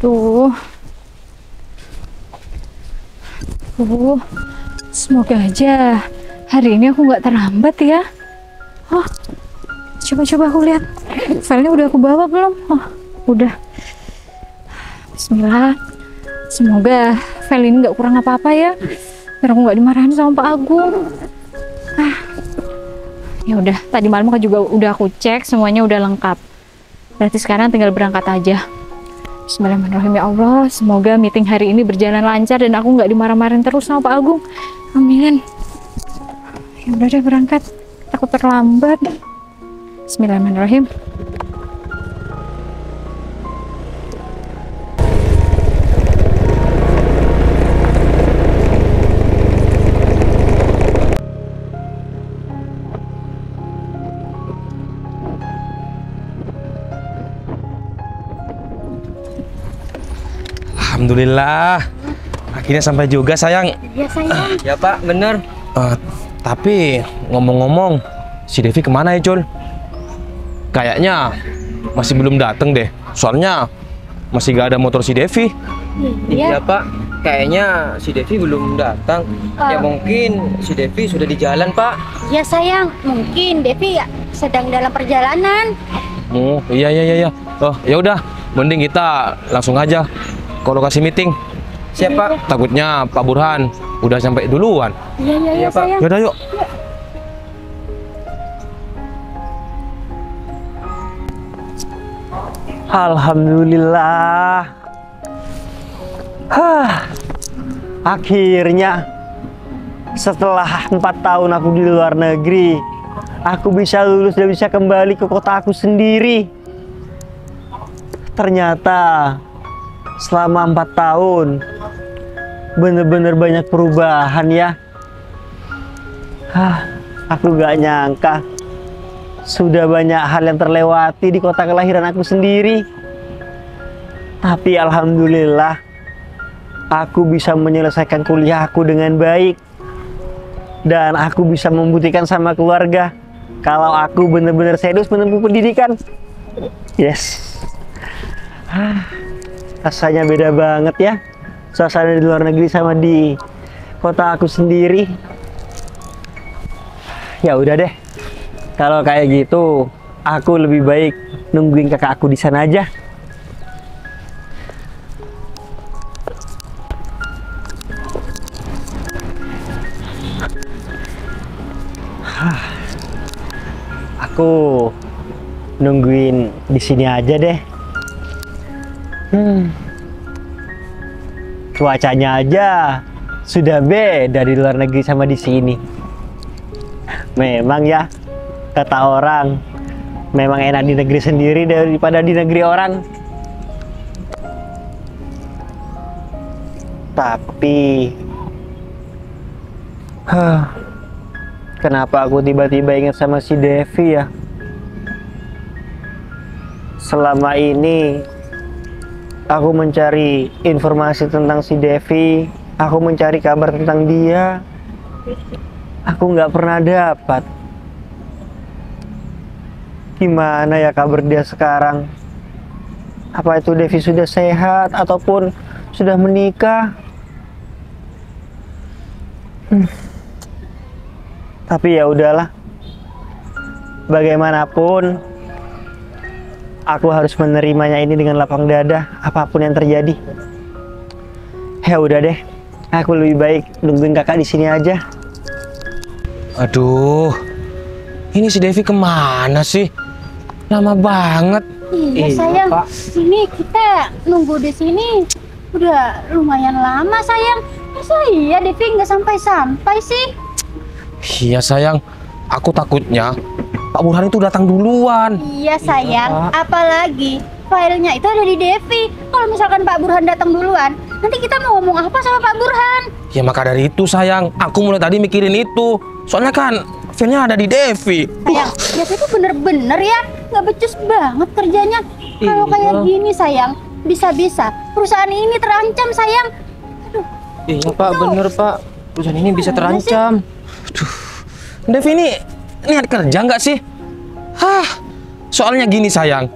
Tuh. Semoga aja hari ini aku nggak terlambat ya. Oh, coba aku lihat. Filenya udah aku bawa belum? Oh, udah. Bismillah. Semoga file ini nggak kurang apa-apa ya. Biar aku nggak dimarahin sama Pak Agung. Ya udah, tadi malam kan juga udah aku cek, semuanya udah lengkap. Berarti sekarang tinggal berangkat aja. Bismillahirrahmanirrahim. Ya Allah, semoga meeting hari ini berjalan lancar dan aku nggak dimarah-marahin terus sama Pak Agung. Amin. Ya udah deh, berangkat. Takut terlambat. Bismillahirrahmanirrahim. Alhamdulillah, akhirnya sampai juga sayang. Ya sayang. Ya Pak, bener. Tapi ngomong-ngomong, si Devi kemana ya Jul? Kayaknya masih belum dateng deh. Soalnya masih gak ada motor si Devi. Iya Pak, kayaknya si Devi belum datang. Ya mungkin si Devi sudah di jalan Pak. Ya sayang, mungkin Devi sedang dalam perjalanan. Oh iya. Oh ya udah, mending kita langsung aja ke lokasi meeting. Siapa? Takutnya Pak Burhan udah sampai duluan. Iya Pak. sayang. Yaudah yuk. Alhamdulillah. Akhirnya setelah 4 tahun aku di luar negeri, aku bisa lulus dan bisa kembali ke kota aku sendiri. Ternyata selama 4 tahun bener-bener banyak perubahan ya. Aku gak nyangka sudah banyak hal yang terlewati di kota kelahiran aku sendiri. Tapi alhamdulillah aku bisa menyelesaikan kuliahku dengan baik. Dan aku bisa membuktikan sama keluarga kalau aku benar-benar serius menempuh pendidikan. Yes. Rasanya beda banget ya, suasana di luar negeri sama di kota aku sendiri. Ya udah deh, kalau kayak gitu aku lebih baik nungguin kakak aku di sana aja. Aku nungguin di sini aja deh. Cuacanya aja sudah beda di luar negeri sama di sini. Memang ya, kata orang, memang enak di negeri sendiri daripada di negeri orang. Tapi kenapa aku tiba-tiba ingat sama si Devi ya? Selama ini aku mencari informasi tentang si Devi, aku mencari kabar tentang dia. Aku nggak pernah dapat. Gimana ya kabar dia sekarang? Apa itu Devi sudah sehat ataupun sudah menikah? Tapi ya udahlah. Bagaimanapun aku harus menerimanya ini dengan lapang dada, apapun yang terjadi. Ya udah deh, aku lebih baik nungguin kakak di sini aja. Aduh, ini si Devi kemana sih? Lama banget. Iya sayang, Pak. ini kita nunggu di sini udah lumayan lama sayang. Masa iya Devi nggak sampai-sampai sih? Iya sayang, aku takutnya Pak Burhan itu datang duluan. Iya sayang, apalagi filenya itu ada di Devi. Kalau misalkan Pak Burhan datang duluan, nanti kita mau ngomong apa sama Pak Burhan? Ya maka dari itu sayang, aku mulai tadi mikirin itu. Soalnya kan filenya ada di Devi. Sayang, Devi itu bener-bener ya nggak becus banget kerjanya. Kalau kayak gini sayang, bisa-bisa perusahaan ini terancam sayang. Iya Pak, bener Pak. Perusahaan ini bisa terancam. Devi ini niat kerja nggak sih? Soalnya gini sayang,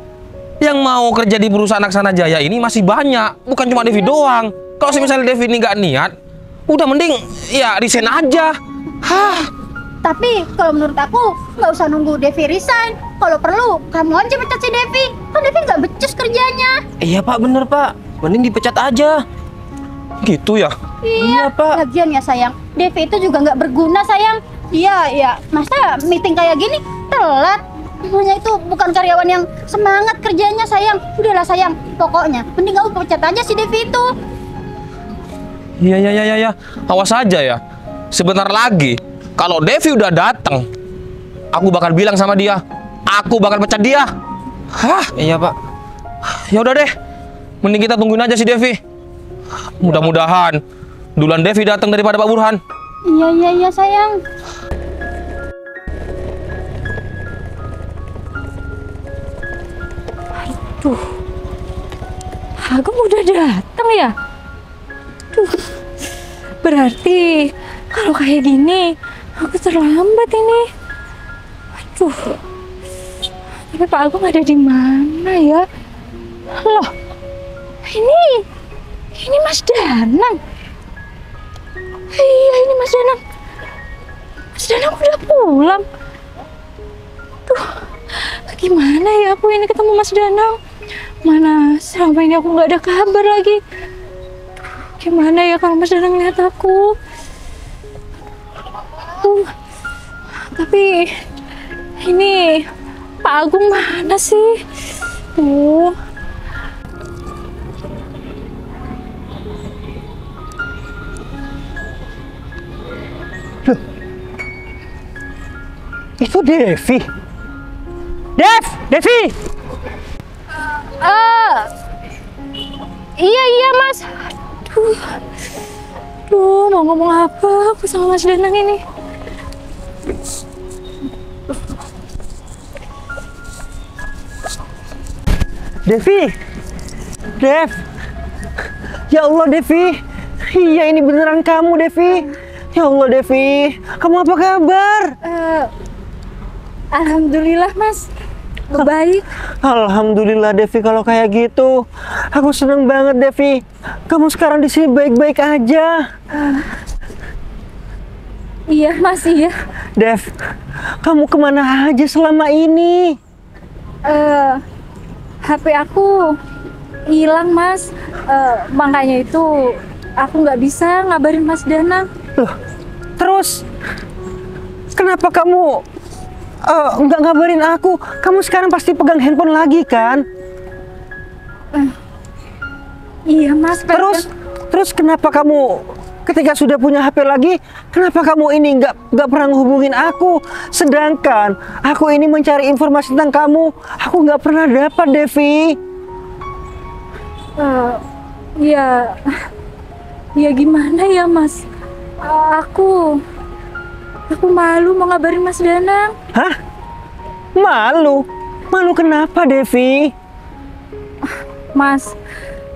Yang mau kerja di perusahaan Aksana Jaya ini masih banyak, bukan cuma Devi doang. Kalau misalnya Devi ini nggak niat, udah mending ya resign aja. Hah? Tapi kalau menurut aku nggak usah nunggu Devi resign. Kalau perlu kamu aja pecat si Devi. Kan Devi nggak becus kerjanya. Iya Pak, bener Pak. Mending dipecat aja. Gitu ya? Iya Pak. Lagian ya sayang, Devi itu juga nggak berguna sayang. Iya, masa meeting kayak gini telat? Namanya itu bukan karyawan yang semangat kerjanya sayang. Udahlah sayang, pokoknya mending kamu pecat aja si Devi itu. Iya. Awas aja ya. Sebentar lagi, kalau Devi udah datang, aku bakal bilang sama dia, aku bakal pecat dia. Hah? Iya Pak. Ya udah deh, mending kita tungguin aja si Devi. Mudah-mudahan duluan Devi datang daripada Pak Burhan. Iya sayang. Duh, Agam udah datang ya? Duh, berarti kalau kayak gini aku terlambat ini. Aduh, tapi Pak Agung ada di mana ya? Loh, ini Mas Danang. Iya, ini Mas Danang. Mas Danang udah pulang. Tuh, gimana ya aku ini ketemu Mas Danang? Mana selama ini aku nggak ada kabar lagi. Gimana ya kalau Mas Danang lihat aku? Tapi ini Pak Agung mana sih? Itu Devi. Devi! Iya Mas. Duh, mau ngomong apa aku sama Mas Danang ini? Devi! Dev! Ya Allah Devi! Iya ini beneran kamu Devi! Ya Allah Devi! Kamu apa kabar? Alhamdulillah Mas, baik. Alhamdulillah Devi kalau kayak gitu. Aku seneng banget Devi. Kamu sekarang di sini baik-baik aja. Iya Mas, iya. Dev, kamu kemana aja selama ini? HP aku hilang Mas, makanya itu aku nggak bisa ngabarin Mas Danang. Loh, terus kenapa kamu nggak ngabarin aku? Kamu sekarang pasti pegang handphone lagi kan? Iya Mas. Terus kenapa kamu ketika sudah punya HP lagi, kenapa kamu ini nggak pernah menghubungin aku? Sedangkan aku ini mencari informasi tentang kamu, aku nggak pernah dapat Devi. Ya gimana ya Mas? Aku malu mau ngabarin Mas Danang. Hah? Malu? Malu kenapa Devi? Mas,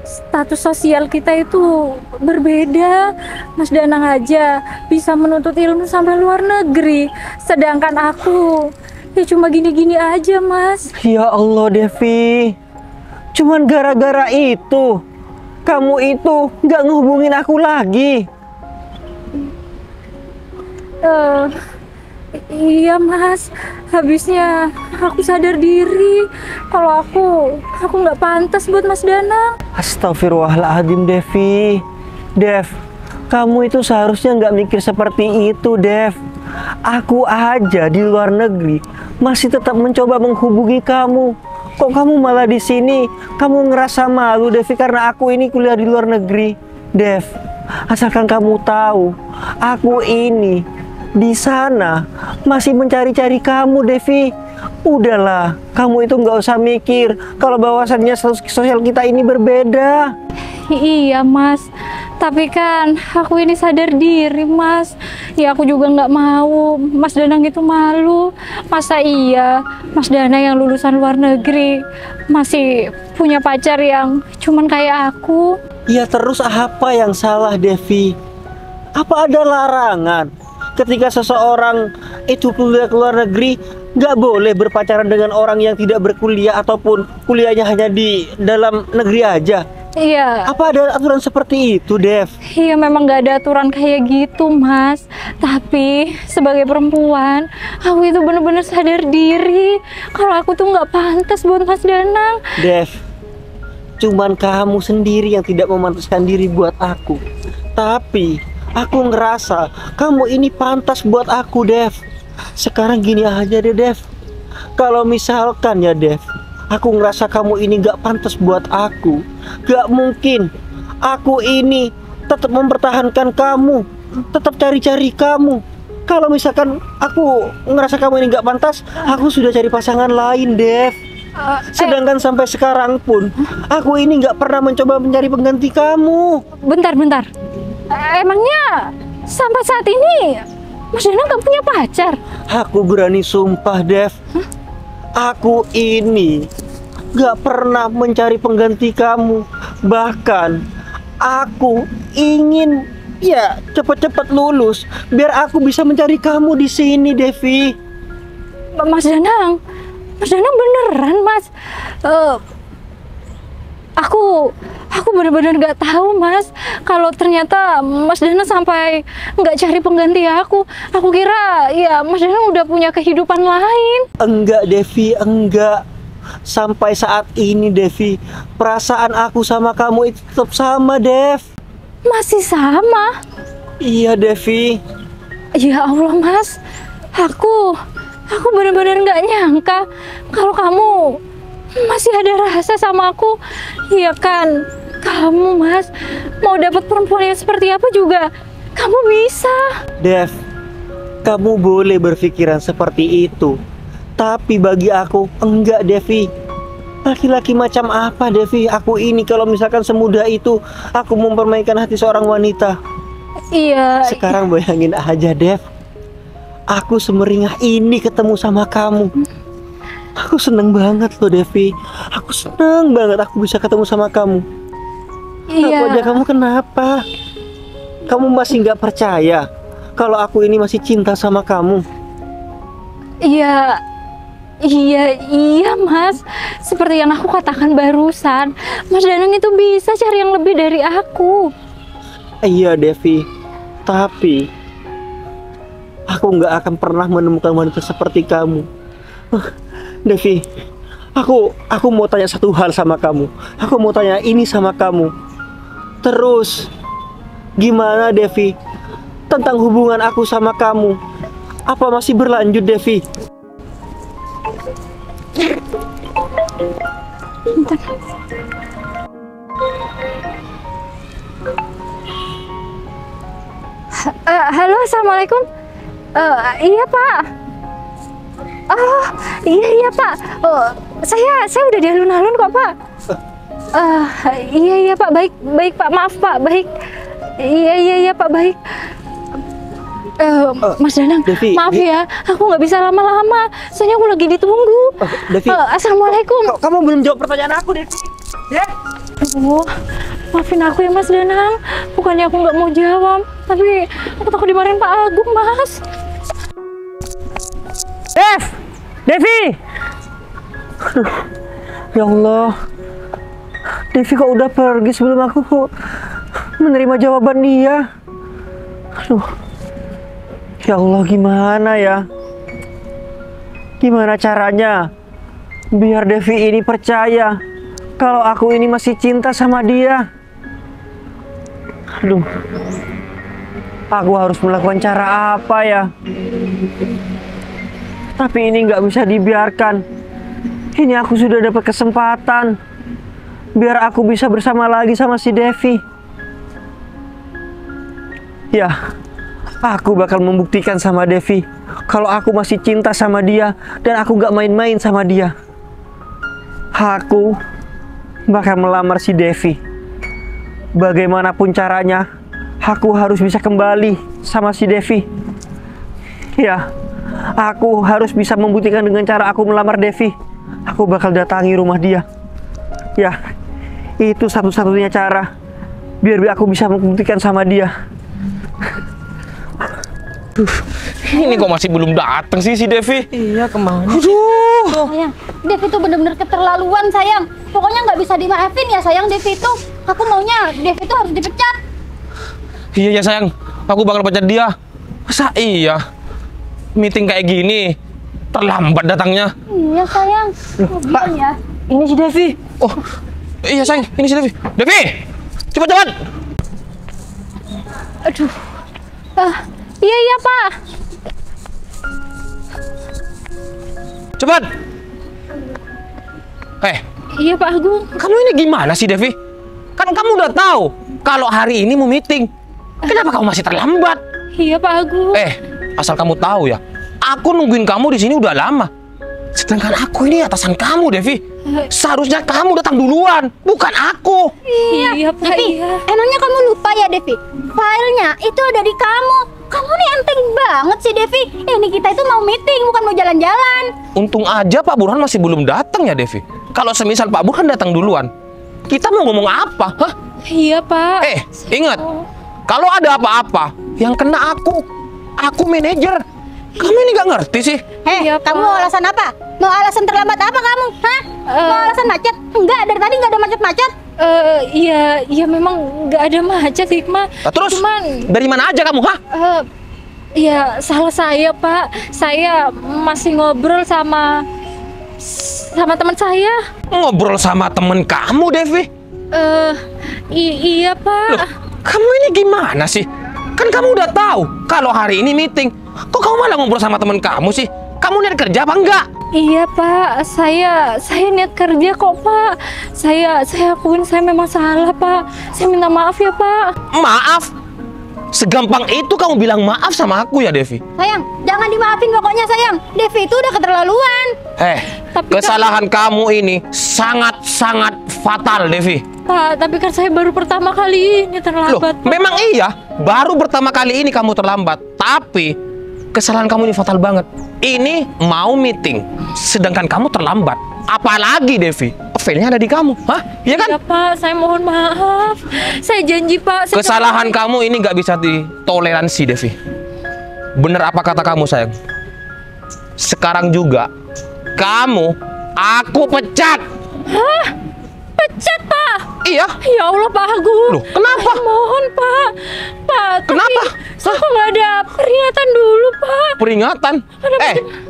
status sosial kita itu berbeda. Mas Danang aja bisa menuntut ilmu sampai luar negeri, sedangkan aku ya cuma gini-gini aja Mas. Ya Allah Devi, cuman gara-gara itu kamu itu nggak ngehubungin aku lagi. Iya Mas, habisnya aku sadar diri kalau aku nggak pantas buat Mas Danang. Astagfirullahaladzim Devi. Dev, kamu itu seharusnya nggak mikir seperti itu Dev. Aku aja di luar negeri masih tetap mencoba menghubungi kamu. Kok kamu malah di sini? Kamu ngerasa malu Devi karena aku ini kuliah di luar negeri. Dev, asalkan kamu tahu, aku ini di sana masih mencari-cari kamu Devi. Udahlah, kamu itu nggak usah mikir kalau bahwasannya status sosial kita ini berbeda. Iya Mas, tapi kan aku ini sadar diri Mas. Ya aku juga nggak mau Mas Danang itu malu. Masa iya Mas Danang yang lulusan luar negeri masih punya pacar yang cuman kayak aku? Ya terus apa yang salah Devi? Apa ada larangan ketika seseorang itu kuliah ke luar negeri nggak boleh berpacaran dengan orang yang tidak berkuliah ataupun kuliahnya hanya di dalam negeri aja. Iya. Apa ada aturan seperti itu, Dev? Iya, memang nggak ada aturan kayak gitu, Mas. Tapi sebagai perempuan, aku itu bener-bener sadar diri kalau aku tuh nggak pantas buat Mas Danang. Dev, cuman kamu sendiri yang tidak memantaskan diri buat aku. Tapi aku ngerasa kamu ini pantas buat aku, Dev. Sekarang gini aja deh, Dev. Kalau misalkan ya, Dev, aku ngerasa kamu ini gak pantas buat aku, gak mungkin aku ini tetap mempertahankan kamu, tetap cari-cari kamu. Kalau misalkan aku ngerasa kamu ini gak pantas, aku sudah cari pasangan lain, Dev. Sedangkan sampai sekarang pun aku ini gak pernah mencoba mencari pengganti kamu. Bentar. Emangnya sampai saat ini Mas Danang gak punya pacar? Aku berani sumpah, Dev. Aku ini gak pernah mencari pengganti kamu. Bahkan aku ingin ya cepat-cepat lulus biar aku bisa mencari kamu di sini, Devi. Mas Danang beneran, Mas. Aku bener-bener gak tahu, Mas, kalau ternyata Mas Danang sampai nggak cari pengganti aku. Aku kira ya Mas Danang udah punya kehidupan lain. Enggak, Devi, enggak. Sampai saat ini, Devi, perasaan aku sama kamu itu tetap sama, Dev. Masih sama? Iya, Devi. Ya Allah, Mas, aku bener-bener nggak nyangka kalau kamu masih ada rasa sama aku. Iya kan, kamu, Mas, mau dapat perempuan yang seperti apa juga kamu bisa. Dev, kamu boleh berpikiran seperti itu, tapi bagi aku enggak, Devi. Laki-laki macam apa, Devi? Aku ini kalau misalkan semudah itu aku mempermainkan hati seorang wanita. Iya. Sekarang bayangin aja, Dev, aku semeringah ini ketemu sama kamu. Aku seneng banget loh, Devi. Aku seneng banget aku bisa ketemu sama kamu. Iya. Aku aja, kamu kenapa? Kamu masih nggak percaya kalau aku ini masih cinta sama kamu? Iya, Mas. Seperti yang aku katakan barusan, Mas Danang itu bisa cari yang lebih dari aku. Iya, Devi. Tapi aku nggak akan pernah menemukan wanita seperti kamu. Devi, aku mau tanya satu hal sama kamu. Aku mau tanya ini sama kamu. Terus, gimana, Devi, tentang hubungan aku sama kamu? Apa masih berlanjut, Devi? Bentar. Halo, assalamualaikum. Iya, Pak. Oh, iya Pak. Oh, saya udah di alun-alun kok, Pak. Iya Pak, baik Pak, maaf Pak, baik. Iya Pak, baik. Mas Danang, Devi, maaf ya, aku nggak bisa lama-lama, soalnya aku lagi ditunggu. Devi, assalamualaikum. kamu belum jawab pertanyaan aku, Devi. Ya? Oh, maafin aku ya Mas Danang, bukannya aku nggak mau jawab, tapi aku takut dimarahin Pak Agung, Mas. Devi! Aduh, ya Allah, Devi kok udah pergi sebelum aku menerima jawaban dia. Aduh, ya Allah, gimana ya? Gimana caranya biar Devi ini percaya kalau aku ini masih cinta sama dia? Aduh, aku harus melakukan cara apa ya? Tapi ini nggak bisa dibiarkan. Ini aku sudah dapat kesempatan biar aku bisa bersama lagi sama si Devi. Ya, aku bakal membuktikan sama Devi kalau aku masih cinta sama dia dan aku nggak main-main sama dia. Aku bakal melamar si Devi. Bagaimanapun caranya, aku harus bisa kembali sama si Devi. Ya, aku harus bisa membuktikan dengan cara aku melamar Devi. Aku bakal datangi rumah dia. Ya, itu satu-satunya cara biar aku bisa membuktikan sama dia. Ini kok masih belum datang sih si Devi? Iya, kemana? Aduh. Sayang, Dev itu bener-bener keterlaluan sayang. Pokoknya nggak bisa dimaafin ya sayang Dev itu. Aku maunya Dev itu harus dipecat. Iya ya sayang, aku bakal pecat dia. Masa iya? Meeting kayak gini, terlambat datangnya. Iya sayang. Pak, ya. ini si Devi. Oh, iya sayang, ini si Devi. Devi, cepat-cepat. Aduh. Iya Pak. Cepat. Iya Pak Agung. Kamu ini gimana sih Devi? Kan kamu udah tahu kalau hari ini mau meeting. Kenapa kamu masih terlambat? Iya Pak Agung. Asal kamu tahu ya, aku nungguin kamu di sini udah lama. Sedangkan aku ini atasan kamu, Devi. Seharusnya kamu datang duluan, bukan aku. Iya Pak. Devi, Iya. emangnya kamu lupa ya Devi? Filenya itu ada di kamu. Kamu nih enteng banget sih Devi. Ini kita itu mau meeting bukan mau jalan-jalan. Untung aja Pak Burhan masih belum datang ya, Devi. Kalau semisal Pak Burhan datang duluan, kita mau ngomong apa? Hah? Iya Pak. Ingat, kalau ada apa-apa, yang kena aku. Aku manajer. Kamu ini nggak ngerti sih? Iya, Kamu Pak. mau alasan apa? Mau alasan terlambat apa kamu? Hah? Mau alasan macet? Enggak, dari tadi nggak ada macet-macet. Iya memang nggak ada macet Hikmah. Nah, terus Cuman, dari mana aja kamu? Hah? ya salah saya Pak. Saya masih ngobrol sama teman saya. Ngobrol sama temen kamu, Devi? Iya Pak. Loh, kamu ini gimana sih? Kan kamu udah tahu kalau hari ini meeting. Kok kamu malah ngobrol sama temen kamu sih? Kamu niat kerja apa enggak? Iya Pak, saya niat kerja kok Pak. Saya akuin saya memang salah Pak. Saya minta maaf ya Pak. Maaf? Segampang itu kamu bilang maaf sama aku ya, Devi? Sayang, jangan dimaafin pokoknya sayang. Devi itu udah keterlaluan. Tapi Kesalahan kamu ini sangat-sangat fatal, Devi. Pak, tapi kan saya baru pertama kali ini Loh, terlambat. Pak. memang iya, baru pertama kali ini kamu terlambat. Tapi kesalahan kamu ini fatal banget. Ini mau meeting, sedangkan kamu terlambat. Apalagi, Devi, failnya ada di kamu. Hah? Iya kan? Ya Pak, saya mohon maaf. Saya janji Pak. Kesalahan kamu ini nggak bisa ditoleransi, Devi. Bener apa kata kamu, sayang? Sekarang juga, aku pecat. Hah? Pecat Pak? Iya. Ya Allah Pak Agung. Loh, kenapa? Saya mohon Pak. Pak, Kenapa? Saya kok nggak ada peringatan dulu Pak. Peringatan?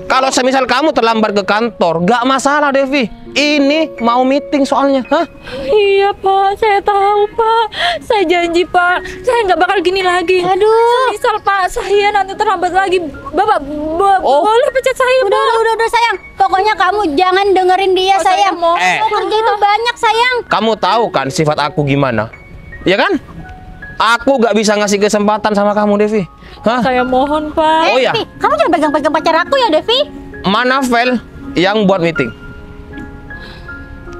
Kalau semisal kamu terlambat ke kantor, nggak masalah, Devi. Ini mau meeting soalnya, hah? Iya Pak, saya tahu Pak. Saya janji Pak, saya nggak bakal gini lagi. Aduh. Misal Pak, saya nanti terlambat lagi, Bapak boleh pecat saya Pak. Udah sayang. Pokoknya kamu jangan dengerin dia Oh, saya sayang. mau. Mau kerja itu banyak sayang. Kamu tahu kan sifat aku gimana? Ya kan? Aku nggak bisa ngasih kesempatan sama kamu, Devi. Hah? Saya mohon Pak. Oh iya. Devi, kamu jangan pegang-pegang pacar aku ya Devi. Mana file yang buat meeting?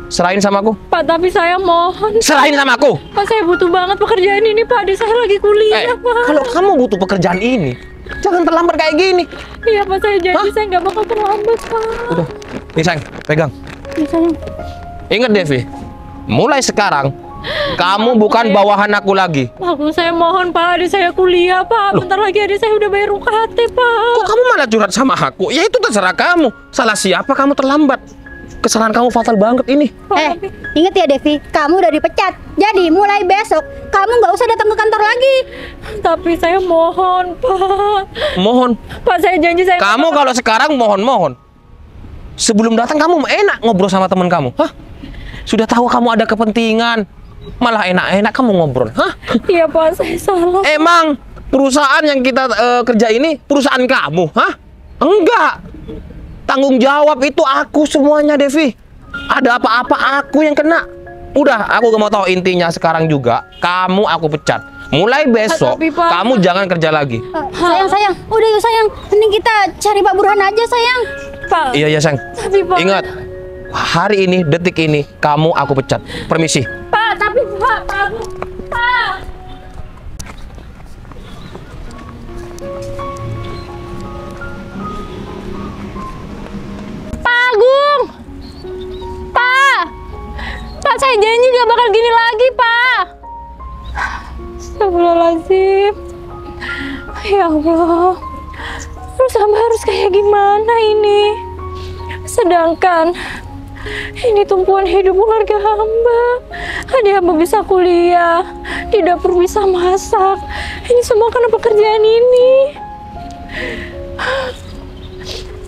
Serahin sama aku. Pak, tapi saya mohon. Serahin sama aku. Pak, saya butuh banget pekerjaan ini Pak. Adik saya lagi kuliah Pak. Kalau kamu butuh pekerjaan ini, jangan terlambat kayak gini. Iya Pak, saya janji Hah? saya nggak bakal terlambat Pak. Udah, nih sayang, pegang. Iya sayang. Ingat, Devi, mulai sekarang kamu bukan bawahan aku lagi. Pak, saya mohon Pak, adik saya kuliah Pak. Bentar lagi adik saya udah bayar UKT Pak. Kok kamu malah curhat sama aku? Ya itu terserah kamu. Salah siapa kamu terlambat? Kesalahan kamu fatal banget ini. Ingat ya Devi, kamu udah dipecat. Jadi mulai besok kamu nggak usah datang ke kantor lagi. Tapi saya mohon Pak. Mohon. Pak, saya janji saya. Kamu kalau sekarang mohon-mohon. Sebelum datang kamu enak ngobrol sama teman kamu. Hah? Sudah tahu kamu ada kepentingan, malah enak-enak kamu ngobrol. Hah? Iya Pak, saya salah. Emang perusahaan yang kita kerja ini perusahaan kamu? Hah? Enggak. Tanggung jawab itu aku semuanya, Devi. Ada apa-apa aku yang kena. Udah, aku gak mau tahu intinya. Sekarang juga kamu aku pecat. Mulai besok Tapi, Pak. kamu jangan kerja lagi. Sayang, udah yuk sayang. Mending kita cari Pak Burhan aja sayang. Pak. Iya sayang. Tapi Pak. Ingat, hari ini, detik ini, kamu aku pecat. Permisi. Pak, tapi Pak. Pak. Pak Agung. Pak, saya janji gak bakal gini lagi, Pak. Astagfirullahaladzim. Ya Allah. Terus hamba harus kayak gimana ini? Sedangkan ini tumpuan hidup keluarga hamba. Adik hamba bisa kuliah, di dapur bisa masak. Ini semua karena pekerjaan ini.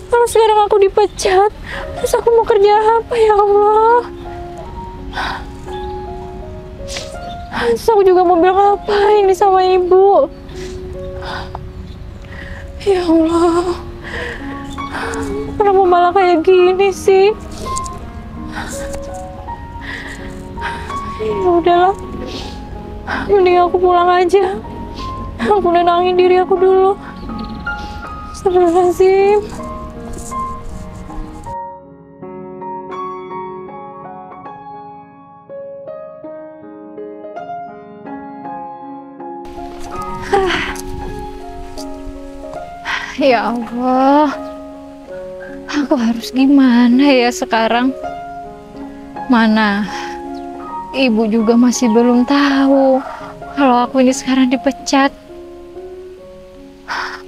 Kalau sekarang aku dipecat, terus aku mau kerja apa ya Allah? Terus aku juga mau bilang apa ini sama ibu? Ya Allah, kenapa malah kayak gini sih? Ya udahlah, mending aku pulang aja. Aku nenangin diri aku dulu. Astagfirullahaladzim. Ya Allah, aku harus gimana ya sekarang? Mana ibu juga masih belum tahu kalau aku ini sekarang dipecat.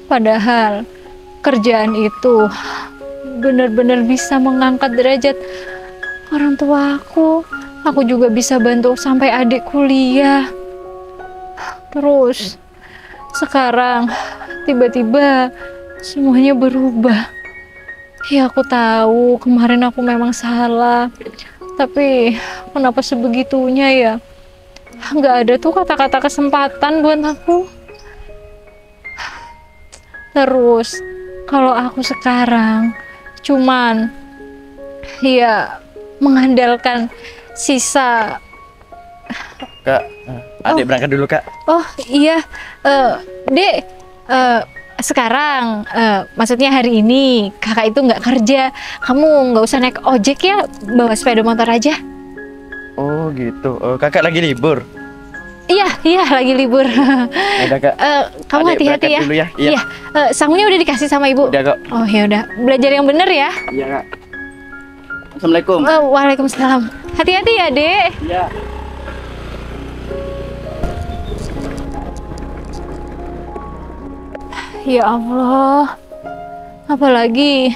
Padahal kerjaan itu benar-benar bisa mengangkat derajat orang tua aku. Aku juga bisa bantu sampai adik kuliah. Terus sekarang tiba-tiba semuanya berubah. Ya aku tahu kemarin aku memang salah, tapi kenapa sebegitunya ya? Nggak ada tuh kata-kata kesempatan buat aku. Terus kalau aku sekarang cuman ya mengandalkan sisa. Kak, adik berangkat dulu, Kak. Oh iya, Dek, sekarang maksudnya hari ini kakak itu nggak kerja, kamu nggak usah naik ojek ya, bawa sepeda motor aja. Oh gitu, kakak lagi libur. Iya lagi libur. Ada, Kak. Kamu Adik hati-hati ya. berangkat dulu ya. Iya. Sangunya udah dikasih sama ibu. Udah, kok. Oh ya udah, belajar yang bener ya. Iya, Kak. Assalamualaikum. Waalaikumsalam. Hati-hati ya, Dek. Iya. Ya Allah, apalagi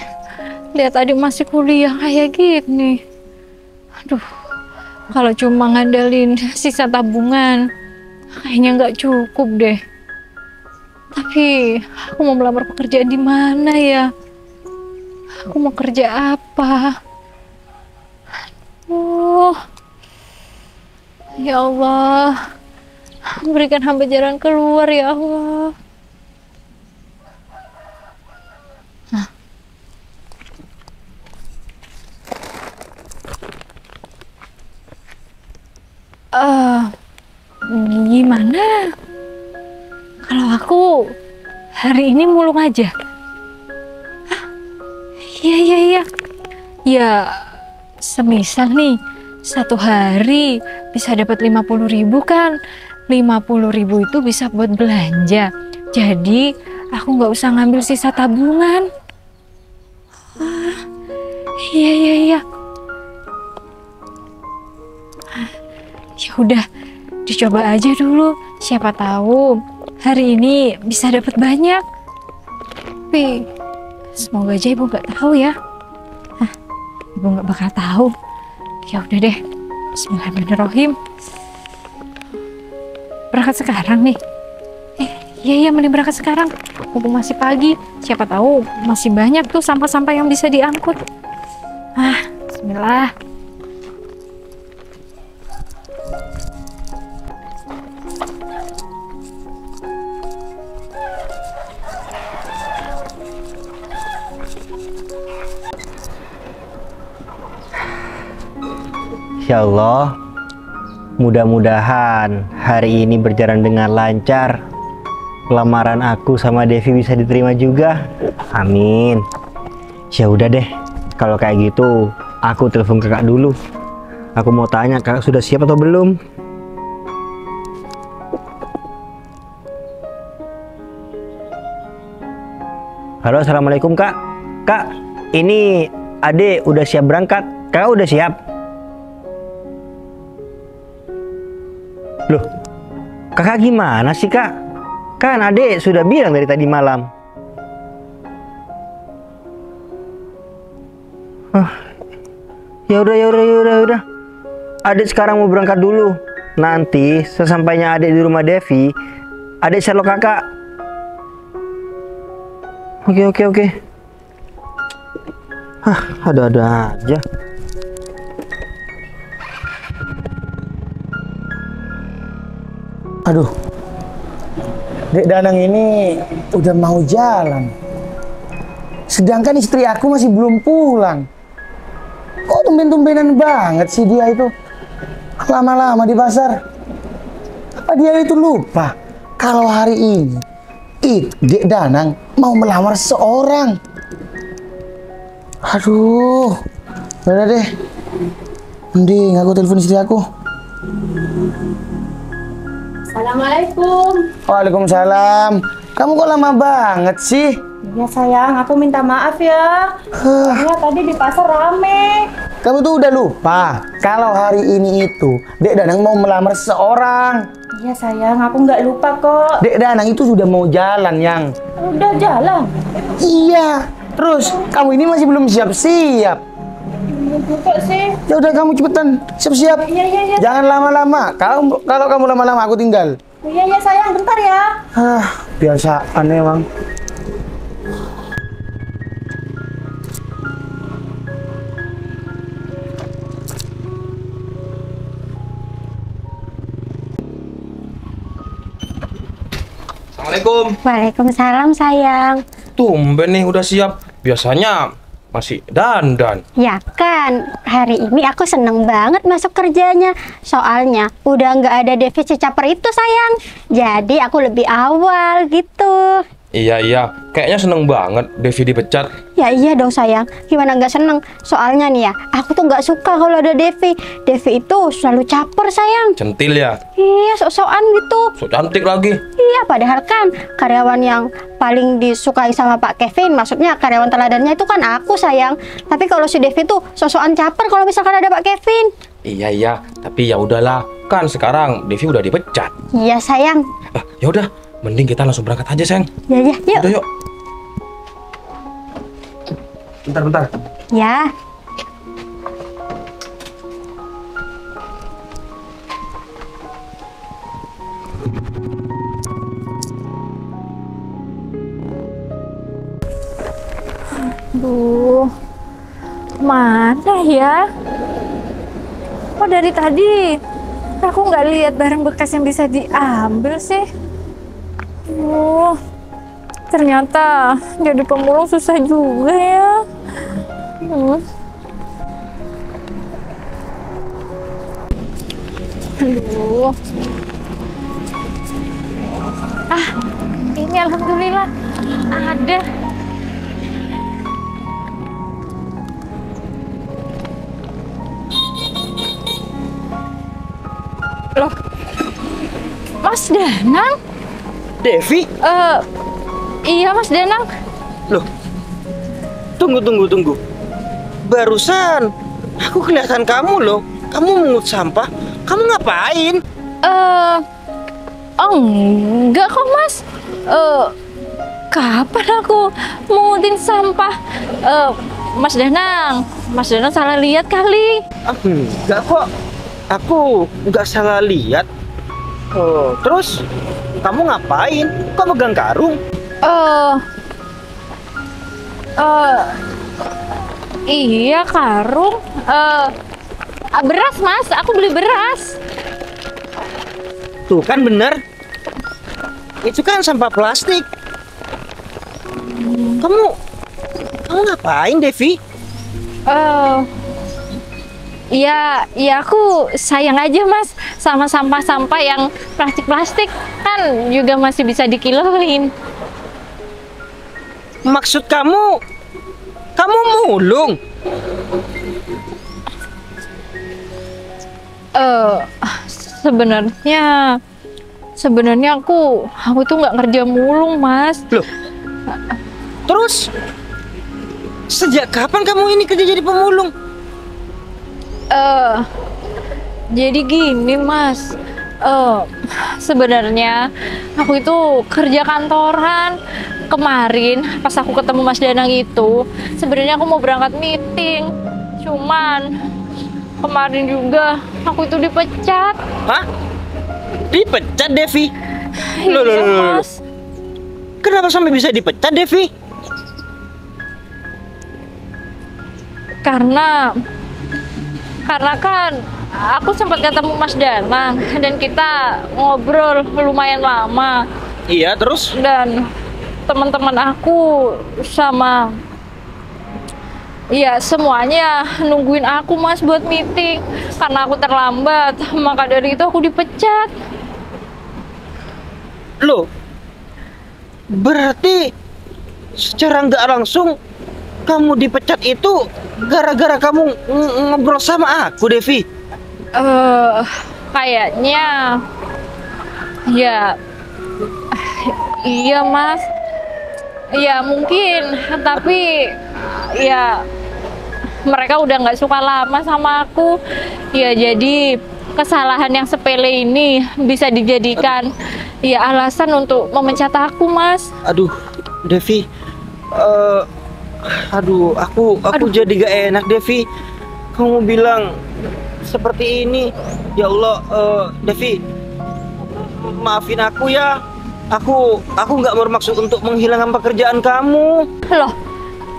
lihat adik masih kuliah kayak gini. Aduh, kalau cuma ngandelin sisa tabungan, kayaknya nggak cukup deh. Tapi aku mau melamar pekerjaan di mana ya? Aku mau kerja apa? Oh, ya Allah, berikan hamba jalan keluar ya Allah. Gimana kalau aku hari ini mulung aja? Iya. Ya, semisal nih satu hari bisa dapat 50.000 kan? 50.000 itu bisa buat belanja. Jadi aku nggak usah ngambil sisa tabungan. Iya. Ya udah, dicoba aja dulu. Siapa tahu hari ini bisa dapat banyak. Tapi semoga aja ibu nggak tahu ya. Ibu nggak bakal tahu. Ya udah deh. Bismillahirrahmanirrahim. Berangkat sekarang nih. Iya, mending berangkat sekarang. Mumpung masih pagi. Siapa tahu masih banyak tuh sampah-sampah yang bisa diangkut. Bismillah. Ya Allah, mudah-mudahan hari ini berjalan dengan lancar. Lamaran aku sama Devi bisa diterima juga. Amin. Ya udah deh, kalau kayak gitu aku telepon kakak dulu. Aku mau tanya kakak sudah siap atau belum. Halo, assalamualaikum kak. Kak, ini Ade udah siap berangkat. Kakak udah siap? Loh, kakak gimana sih kak? Kan adek sudah bilang dari tadi malam. Ya udah, ya udah, ya udah, ya udah. Adik sekarang mau berangkat dulu. Nanti sesampainya adik di rumah Devi, adik Sherlock kakak. Oke, oke, oke. Ada-ada aja. Aduh, Dek Danang ini udah mau jalan. Sedangkan istri aku masih belum pulang. Kok tumben-tumbenan banget sih dia itu? Lama-lama di pasar. Apa dia itu lupa kalau hari ini Dek Danang mau melamar seseorang? Aduh, udah deh. Mending aku telepon istri aku. Assalamualaikum. Waalaikumsalam. Kamu kok lama banget sih? Ya sayang, aku minta maaf ya. Ya tadi di pasar rame. Kamu tuh udah lupa kalau hari ini itu Dek Danang mau melamar seseorang. Iya sayang, aku nggak lupa kok. Dek Danang itu sudah mau jalan, Yang. Udah jalan. Iya. Terus kamu ini masih belum siap-siap. Kok sih? Ya udah kamu cepetan siap-siap. Iya. Jangan lama-lama. Kalau kamu lama-lama aku tinggal. Iya sayang, bentar ya. Biasaan emang. Assalamualaikum. Waalaikumsalam sayang. Tumben nih udah siap. Biasanya masih dandan. Ya kan, hari ini aku seneng banget masuk kerjanya. Soalnya udah nggak ada Devi caper itu sayang. Jadi aku lebih awal gitu. Iya, kayaknya seneng banget Devi dipecat. Ya iya dong sayang, gimana nggak seneng? Soalnya nih ya, aku tuh nggak suka kalau ada Devi. Devi itu selalu caper sayang. Centil ya, Iya, sok-sokan gitu. so cantik lagi. Iya, padahal kan karyawan yang paling disukai sama Pak Kevin, maksudnya karyawan teladannya itu kan aku sayang. Tapi kalau si Devi tuh sok-sokan caper kalau misalkan ada Pak Kevin. Iya, tapi ya udahlah. Kan sekarang Devi udah dipecat. Iya sayang. Ya udah, mending kita langsung berangkat aja, sayang. Ya yuk. Udah yuk. Bentar. Ya. Duh, mana ya? Kok dari tadi aku nggak lihat barang bekas yang bisa diambil sih? Ternyata jadi pemulung susah juga ya. Aduh. Ini alhamdulillah ada. Loh, Mas Danang? Devi? Iya Mas Danang. Loh, tunggu. Barusan aku kelihatan kamu loh. Kamu mengut sampah. Kamu ngapain? Enggak kok Mas. Kapan aku mungutin sampah? Mas Danang salah lihat kali. Enggak kok. Aku nggak salah lihat. Terus kamu ngapain? Kok megang karung? Iya karung. Beras Mas, aku beli beras. Tuh kan bener. Itu kan sampah plastik. Kamu ngapain, Devi? Ya aku sayang aja Mas sama sampah-sampah yang plastik-plastik, kan juga masih bisa dikiloin. Maksud kamu mulung? Sebenarnya aku tuh nggak kerja mulung Mas. Loh, terus sejak kapan kamu ini kerja jadi pemulung? Jadi gini Mas, Sebenarnya aku itu kerja kantoran. Kemarin pas aku ketemu Mas Danang itu, sebenarnya aku mau berangkat meeting. Cuman kemarin juga aku itu dipecat. Hah? Dipecat, Devi? Iya, Loh. Mas. Kenapa sampai bisa dipecat, Devi? Karena kan aku sempat ketemu Mas Danang dan kita ngobrol lumayan lama. Iya, terus? Dan teman-teman aku sama ya semuanya nungguin aku Mas buat meeting. Karena aku terlambat, maka dari itu aku dipecat. Loh, berarti secara nggak langsung kamu dipecat itu gara-gara kamu ngobrol sama aku, Devi? Kayaknya ya iya Mas. Ya mungkin, tapi ya mereka udah nggak suka lama sama aku. Ya jadi kesalahan yang sepele ini bisa dijadikan ya alasan untuk memecat aku, Mas. Aduh, Devi, aku jadi gak enak, Devi. Kamu bilang seperti ini, ya Allah, Devi, maafin aku ya. Aku nggak bermaksud untuk menghilangkan pekerjaan kamu. Loh,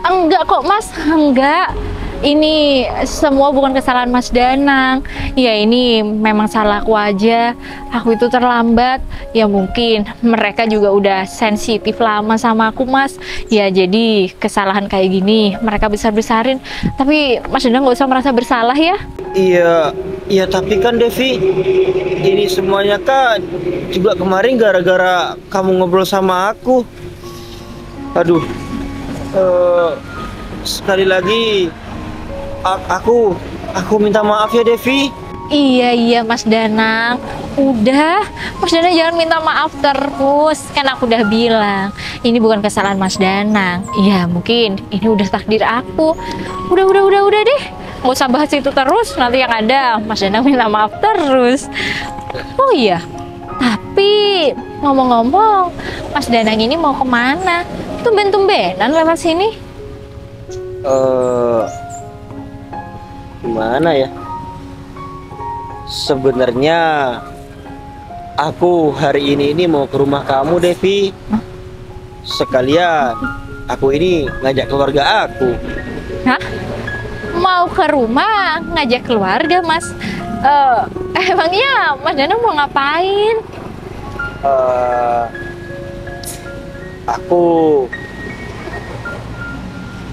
enggak kok Mas, enggak. Ini semua bukan kesalahan Mas Danang. Ya ini memang salahku aja. Aku itu terlambat. Ya mungkin mereka juga udah sensitif lama sama aku Mas. Ya jadi kesalahan kayak gini mereka besar-besarin. Tapi Mas Danang nggak usah merasa bersalah ya. Iya tapi kan Devi, ini semuanya kan juga kemarin gara-gara kamu ngobrol sama aku. Aduh, sekali lagi aku minta maaf ya Devi. Iya Mas Danang. Udah, Mas Danang jangan minta maaf terus. Kan aku udah bilang, ini bukan kesalahan Mas Danang. Ya mungkin ini udah takdir aku. Udah deh. Nggak usah bahas itu terus, nanti yang ada Mas Danang minta maaf terus. Oh iya, tapi ngomong-ngomong, Mas Danang ini mau kemana? Tumben-tumbenan lewat sini. Gimana ya? Sebenarnya aku hari ini mau ke rumah kamu, Devi. Sekalian aku ini ngajak keluarga aku. Hah? Mau ke rumah ngajak keluarga, Mas? Emangnya Mas Danang mau ngapain?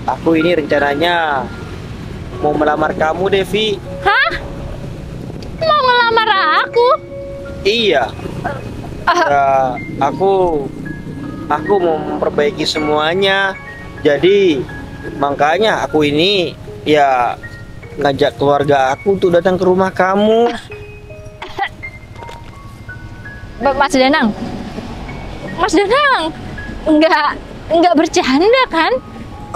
Aku ini rencananya mau melamar kamu, Devi. Hah? Mau ngelamar aku? Iya. Aku mau memperbaiki semuanya. Jadi makanya aku ini ya ngajak keluarga aku untuk datang ke rumah kamu. Mas Danang, nggak bercanda kan?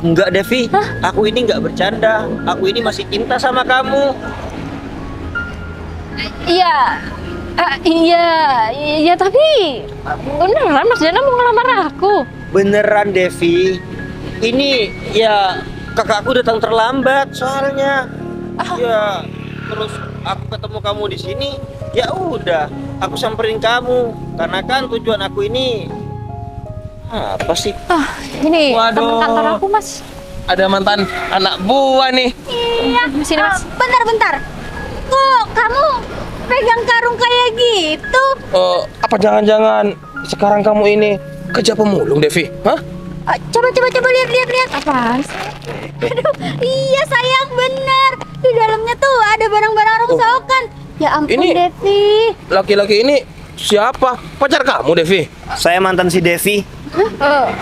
Enggak, Devi. Aku ini nggak bercanda. Aku ini masih cinta sama kamu. Iya, tapi beneran Mas Danang mau ngelamar aku? Beneran, Devi. Ini ya kakakku datang terlambat soalnya. Ya, terus aku ketemu kamu di sini. Ya udah, aku samperin kamu karena kan tujuan aku ini apa sih? Ini Waduh. teman kantor aku, Mas. Ada mantan anak buah nih. Iya. Sini, Mas. Bentar. Kok kamu pegang karung kayak gitu? Apa jangan-jangan sekarang kamu ini kerja pemulung, Devi? Hah? Coba lihat. Apaan? Aduh, iya sayang bener. Di dalamnya tuh ada barang-barang rongsokan. Ya ampun, Ini- Devi. Laki-laki ini siapa? Pacar kamu, Devi? Saya mantan si Devi.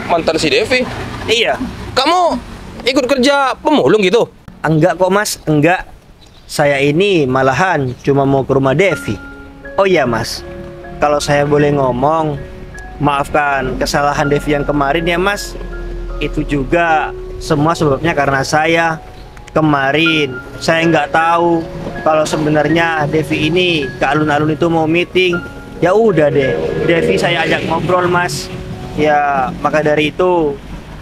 Mantan si Devi? Iya. Kamu ikut kerja pemulung gitu? Enggak kok, Mas, enggak. Saya ini malahan cuma mau ke rumah Devi. Oh iya, Mas, kalau saya boleh ngomong, maafkan kesalahan Devi yang kemarin ya, Mas. Itu juga semua sebabnya karena saya. kemarin saya nggak tahu kalau sebenarnya Devi ini ke alun-alun itu mau meeting. Ya udah deh, Devi saya ajak ngobrol Mas. Ya maka dari itu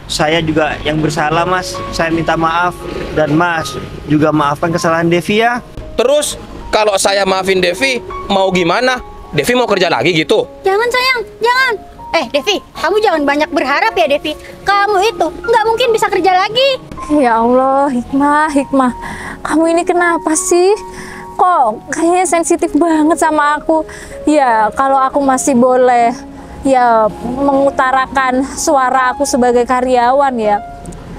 saya juga yang bersalah Mas. Saya minta maaf dan Mas juga maafkan kesalahan Devi ya. Terus kalau saya maafin Devi, mau gimana? Devi mau kerja lagi gitu? Jangan sayang, jangan. Devi, kamu jangan banyak berharap ya Devi. Kamu itu nggak mungkin bisa kerja lagi. Ya Allah, Hikmah. Kamu ini kenapa sih? Kok kayaknya sensitif banget sama aku? Ya, kalau aku masih boleh ya mengutarakan suara aku sebagai karyawan ya.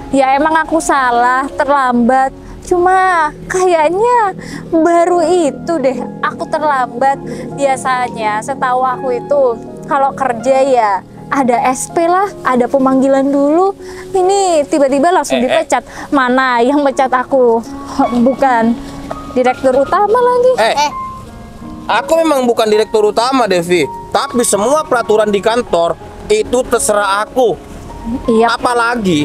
Ya emang aku salah, terlambat. Cuma kayaknya baru itu deh aku terlambat. Biasanya setahu aku itu kalau kerja ya ada SP lah, ada pemanggilan dulu. Ini tiba-tiba langsung dipecat. Mana yang pecat aku? Bukan direktur utama lagi. Aku memang bukan direktur utama, Devi. Tapi semua peraturan di kantor itu terserah aku. Iya. Apalagi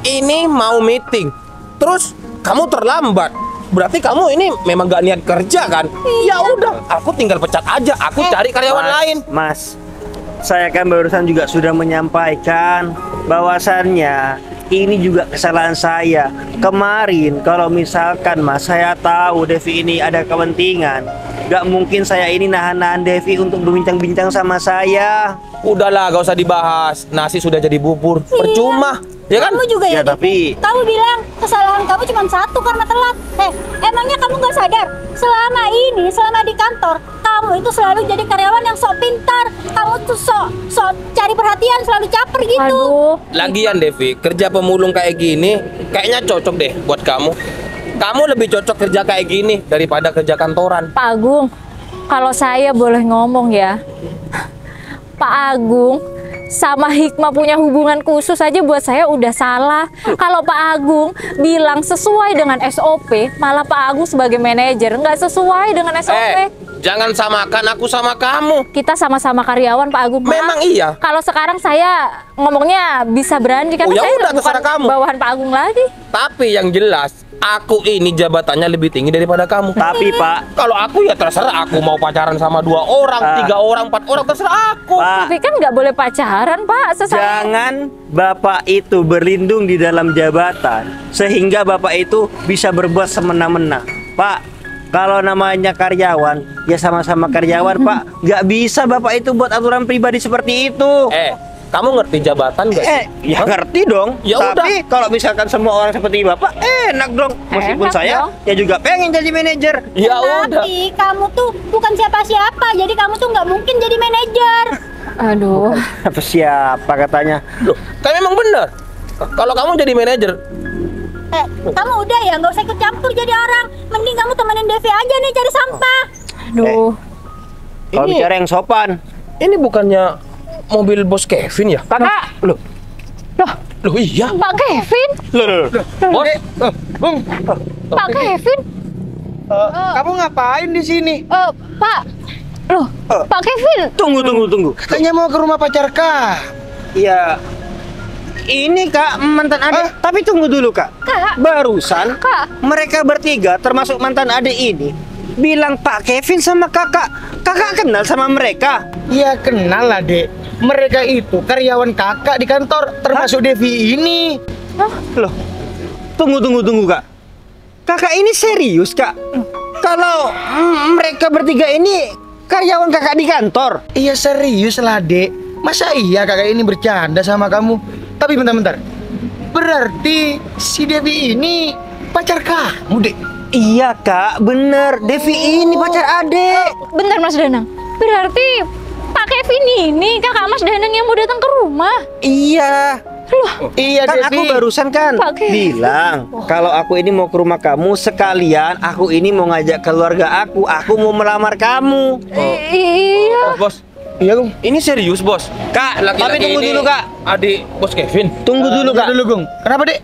ini mau meeting, terus kamu terlambat. Berarti kamu ini memang gak niat kerja kan? Ya udah, aku tinggal pecat aja. Aku cari karyawan lain. Mas, saya kan barusan juga sudah menyampaikan bahwasannya ini juga kesalahan saya. Kemarin kalau misalkan Mas saya tahu Devi ini ada kepentingan, gak mungkin saya ini nahan-nahan Devi untuk berbincang-bincang sama saya. Udahlah, gak usah dibahas. Nasi sudah jadi bubur. Percuma. Ya kan? Kamu juga ya, tapi kamu bilang kesalahan kamu cuma satu karena telat. Emangnya kamu nggak sadar? Selama di kantor, kamu itu selalu jadi karyawan yang sok pintar. Kamu tuh sok cari perhatian, selalu caper gitu. Aduh. Lagian Devi, kerja pemulung kayak gini kayaknya cocok deh buat kamu. Kamu lebih cocok kerja kayak gini daripada kerja kantoran. Pak Agung, kalau saya boleh ngomong ya, Pak Agung sama Hikmah punya hubungan khusus aja buat saya udah salah. Kalau Pak Agung bilang sesuai dengan SOP, malah Pak Agung sebagai manajer nggak sesuai dengan SOP. Jangan samakan aku sama kamu. Kita sama-sama karyawan Pak Agung. Memang iya. Kalau sekarang saya ngomongnya bisa berani karena ya saya udah, bukan terserah kamu. bawahan Pak Agung lagi. Tapi yang jelas, aku ini jabatannya lebih tinggi daripada kamu. Tapi Pak, kalau aku ya terserah. Aku mau pacaran sama 2 orang, 3 orang, 4 orang, terserah aku. Pak, Tapi kan nggak boleh pacaran Pak. jangan Bapak itu berlindung di dalam jabatan sehingga Bapak itu bisa berbuat semena-mena. Pak, kalau namanya karyawan, ya sama-sama karyawan Pak. Nggak bisa Bapak itu buat aturan pribadi seperti itu. Kamu ngerti jabatan nggak sih? Ya ngerti dong. Ya Tapi kalau misalkan semua orang seperti Bapak, enak dong. Meskipun Enak saya dong. ya juga pengen jadi manajer. Ya udah. Tapi kamu tuh bukan siapa-siapa, jadi kamu tuh nggak mungkin jadi manajer. Aduh. Apa siapa katanya? Loh, kan memang bener. Kalau kamu jadi manajer, Kamu udah ya nggak usah ikut campur jadi orang. Mending kamu temenin Devi aja nih cari sampah. Aduh. Kalau Ini- bicara yang sopan, ini bukannya mobil bos Kevin ya? Kakak. Loh, iya. Pak Kevin. Bos, Pak Kevin. Kamu ngapain di sini? Pak. Loh, Pak Kevin. tunggu. Katanya mau ke rumah pacar Kak. Ya, ini Kak mantan adik. Tapi tunggu dulu Kak. Barusan mereka bertiga termasuk mantan adik ini bilang Pak Kevin sama Kakak. Kakak kenal sama mereka? Iya kenal lah dek. Mereka itu karyawan kakak di kantor, termasuk Devi ini. Loh, tunggu Kak. Kakak ini serius Kak? Kalau mereka bertiga ini karyawan kakak di kantor? Iya serius lah dek. Masa iya kakak ini bercanda sama kamu? Tapi bentar. Berarti si Devi ini pacar kamu dek? Iya Kak, bener. Devi ini pacar adek. Bentar Mas Danang. Berarti Pak Kevin ini kakak Mas Danang yang mau datang ke rumah. Iya. Loh, Iya Kan Devi. aku barusan kan Pak Kevin. bilang kalau aku ini mau ke rumah kamu sekalian aku ini mau ngajak keluarga aku mau melamar kamu. iya. bos. Iya Gung. Ini serius bos. Kak, Laki-laki tapi tunggu ini dulu Kak. Adik bos Kevin. Tunggu dulu Kak. Dulu Gung. Kenapa dek?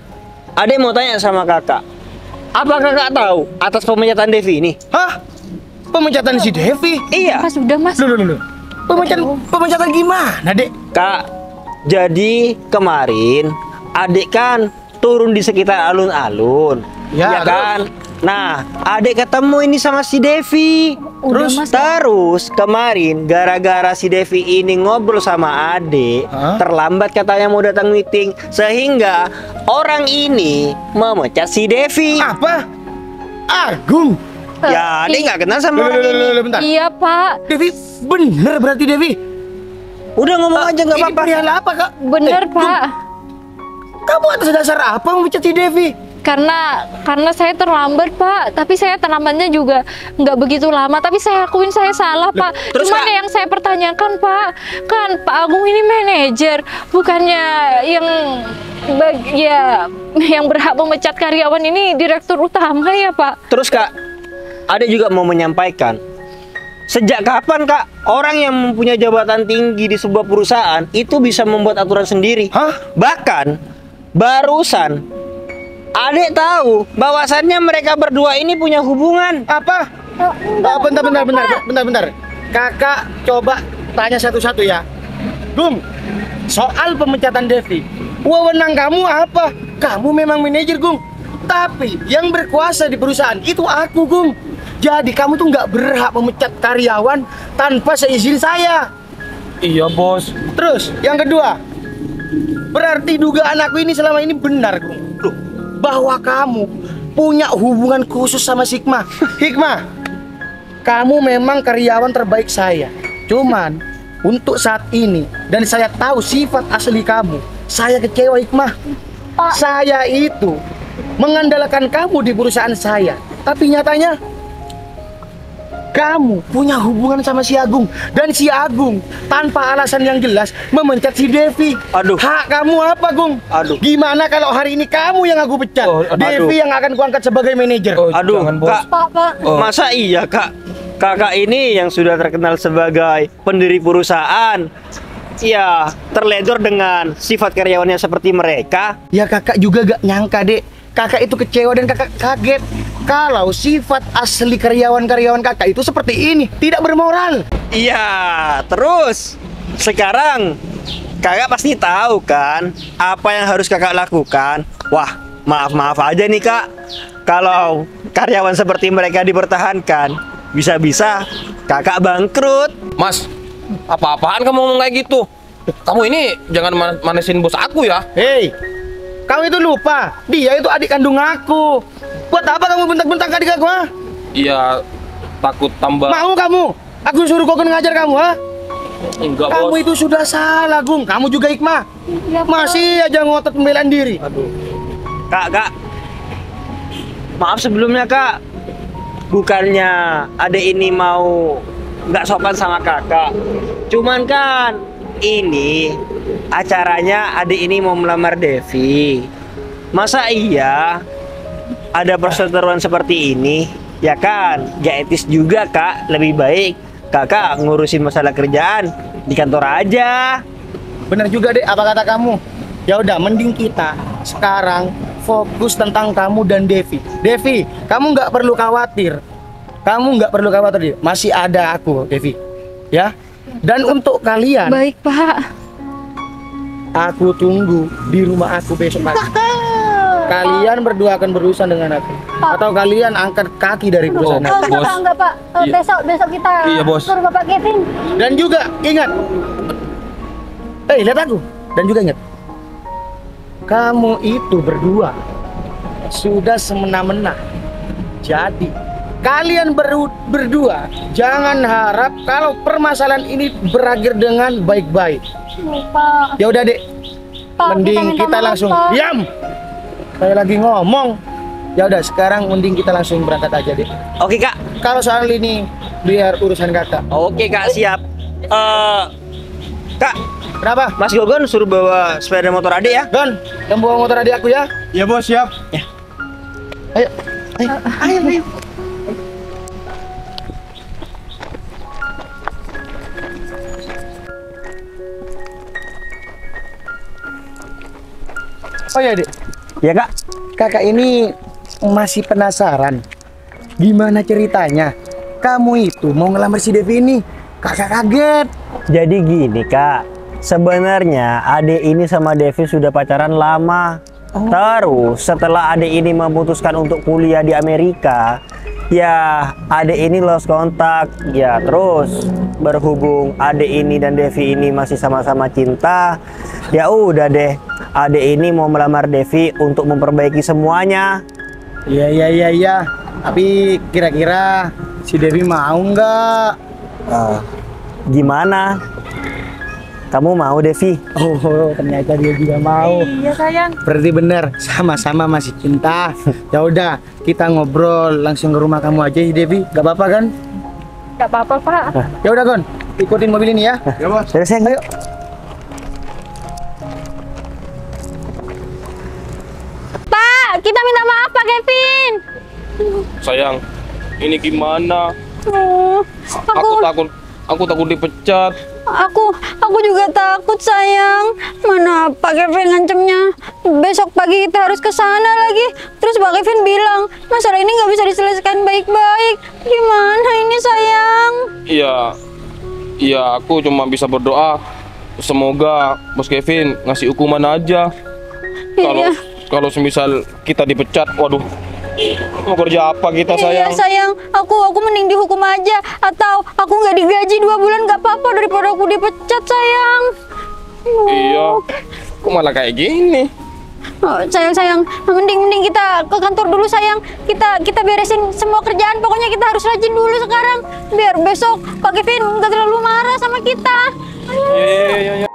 Adek mau tanya sama Kakak. Apa Kakak tahu atas pemecatan Devi ini? Hah? Pemecatan si Devi? Iya. Mas udah Mas. Loh. Pemecatan gimana dek? Kak, jadi kemarin adik kan turun di sekitar alun-alun. Ya, kan? Nah, adik ketemu ini sama si Devi. Terus kemarin gara-gara si Devi ini ngobrol sama adik, terlambat katanya mau datang meeting, sehingga orang ini memecat si Devi. Apa? Agung? Ya, adik nggak kenal sama orang ini. Bentar. Iya, Pak. Devi, bener berarti Devi? Udah ngomong aja nggak Ini apa-apa. perihal apa, Kak? Bener, Pak. Kamu atas dasar apa memecat si Devi? Karena saya terlambat, Pak. Tapi saya terlambatnya juga nggak begitu lama. Tapi saya akuin saya salah, Pak. terus, Cuman Kak? yang saya pertanyakan, Pak, kan Pak Agung ini manajer, bukannya yang berhak memecat karyawan ini direktur utama ya, Pak? Terus Kak, adik juga mau menyampaikan, sejak kapan Kak orang yang mempunyai jabatan tinggi di sebuah perusahaan itu bisa membuat aturan sendiri? Bahkan barusan adik tahu bahwasannya mereka berdua ini punya hubungan. Apa? Bentar. Kakak coba tanya satu-satu ya. Gung, soal pemecatan Devi, wewenang kamu apa? Kamu memang manajer, Gung. Tapi yang berkuasa di perusahaan itu aku, Gung. Jadi kamu tuh nggak berhak memecat karyawan tanpa seizin saya. Iya, Bos. Terus, yang kedua, berarti dugaan aku ini selama ini benar, Gung. Loh, bahwa kamu punya hubungan khusus sama Hikmah. Hikmah, kamu memang karyawan terbaik saya. Cuman, untuk saat ini, dan saya tahu sifat asli kamu, saya kecewa, Hikmah. Saya itu mengandalkan kamu di perusahaan saya. Tapi nyatanya, kamu punya hubungan sama si Agung. Dan si Agung tanpa alasan yang jelas memecat si Devi. Aduh. Hak kamu apa, Gung? Aduh. Gimana kalau hari ini kamu yang aku pecat? Devi yang akan kuangkat sebagai manajer. Aduh, jangan, Bos. Kak, Pak. masa iya Kak? Kakak ini yang sudah terkenal sebagai pendiri perusahaan, ya terledor dengan sifat karyawannya seperti mereka. Ya kakak juga gak nyangka, Dek. Kakak itu kecewa dan kakak kaget kalau sifat asli karyawan-karyawan kakak itu seperti ini, tidak bermoral. Iya, terus sekarang kakak pasti tahu kan apa yang harus kakak lakukan. Wah, maaf aja nih Kak, kalau karyawan seperti mereka dipertahankan, bisa-bisa kakak bangkrut. Mas, apa-apaan kamu ngomong kayak gitu? Kamu ini jangan manesin bos aku ya. Hei, kamu itu lupa, dia itu adik kandung aku. Buat apa kamu bentak-bentak adik aku, ha? Iya, takut tambah. Mau kamu? Aku suruh kau ngajar kamu, ha? Enggak, Kamu Bos. itu sudah salah, Gung. Kamu juga Hikmah. Masih aja ngotot pembelaan diri. Kak, maaf sebelumnya Kak. Bukannya adek ini mau nggak sopan sama kakak. Cuman kan ini acaranya adek ini mau melamar Devi. Masa iya ada perseteruan seperti ini? Ya kan, gak etis juga Kak. Lebih baik kakak ngurusin masalah kerjaan di kantor aja. Bener juga, Dek, apa kata kamu? Ya udah, mending kita sekarang fokus tentang kamu dan Devi. Devi, kamu nggak perlu khawatir. Masih ada aku, Devi. Ya. Dan untuk kalian, Baik, Pak. aku tunggu di rumah aku besok pagi. Kalian berdua akan berurusan dengan aku. Atau kalian angkat kaki dari perusahaan aku. Enggak, Pak. Iya. Besok kita Iya, Bos. suruh Bapak Kevin. Dan juga ingat, lihat aku. Dan juga ingat, kamu itu berdua sudah semena-mena. Jadi kalian berdua jangan harap kalau permasalahan ini berakhir dengan baik-baik. Pak. Ya udah, Dek, Pak, mending minta kita maaf, langsung Pak. diam. Saya lagi ngomong. Ya udah, sekarang mending kita langsung berangkat aja, Dek. Oke Kak. Kalau soal ini biar urusan kakak. Oke Kak, siap. Kak, Kenapa? Mas Gogon suruh bawa sepeda motor adik ya. Don, kamu bawa motor adik aku ya. Ya, Bos, siap. Ayo. Ayo. Oh ya, Dek. Ya Kak. Kakak ini masih penasaran. Gimana ceritanya? Kamu itu mau ngelamar si Devi ini? Kakak kaget. Jadi gini Kak, sebenarnya adik ini sama Devi sudah pacaran lama. Terus setelah adik ini memutuskan untuk kuliah di Amerika, ya adik ini lost kontak. Ya terus berhubung adik ini dan Devi ini masih sama-sama cinta, ya udah deh, adik ini mau melamar Devi untuk memperbaiki semuanya. Iya. Tapi kira-kira si Devi mau nggak? Gimana? Kamu mau, Devi? Oh, ternyata dia juga mau. Iya sayang. Berarti bener, sama-sama masih cinta. Ya udah, kita ngobrol langsung ke rumah kamu aja, Devi. Gak apa-apa kan? Gak apa-apa Pak. Ya udah, Gon. Ikutin mobil ini ya. Ya, Bos. Terus sayang. Ayo. Pak, kita minta maaf Pak Kevin. Sayang, ini gimana? Oh, Aku takut dipecat. Aku juga takut sayang. Mana Pak Kevin ngancemnya besok pagi kita harus ke sana lagi. Terus Pak Kevin bilang masalah ini nggak bisa diselesaikan baik-baik. Gimana ini sayang? Iya, aku cuma bisa berdoa. Semoga Bos Kevin ngasih hukuman aja. Kalau semisal kita dipecat, waduh, mau kerja apa kita sayang? Iya sayang, aku mending dihukum aja atau aku nggak digaji 2 bulan nggak apa-apa daripada aku dipecat sayang. Iya, kok malah kayak gini? Oh, sayang, mending kita ke kantor dulu sayang. Kita beresin semua kerjaan. Pokoknya kita harus rajin dulu sekarang biar besok Pak Kevin nggak terlalu marah sama kita. Iya.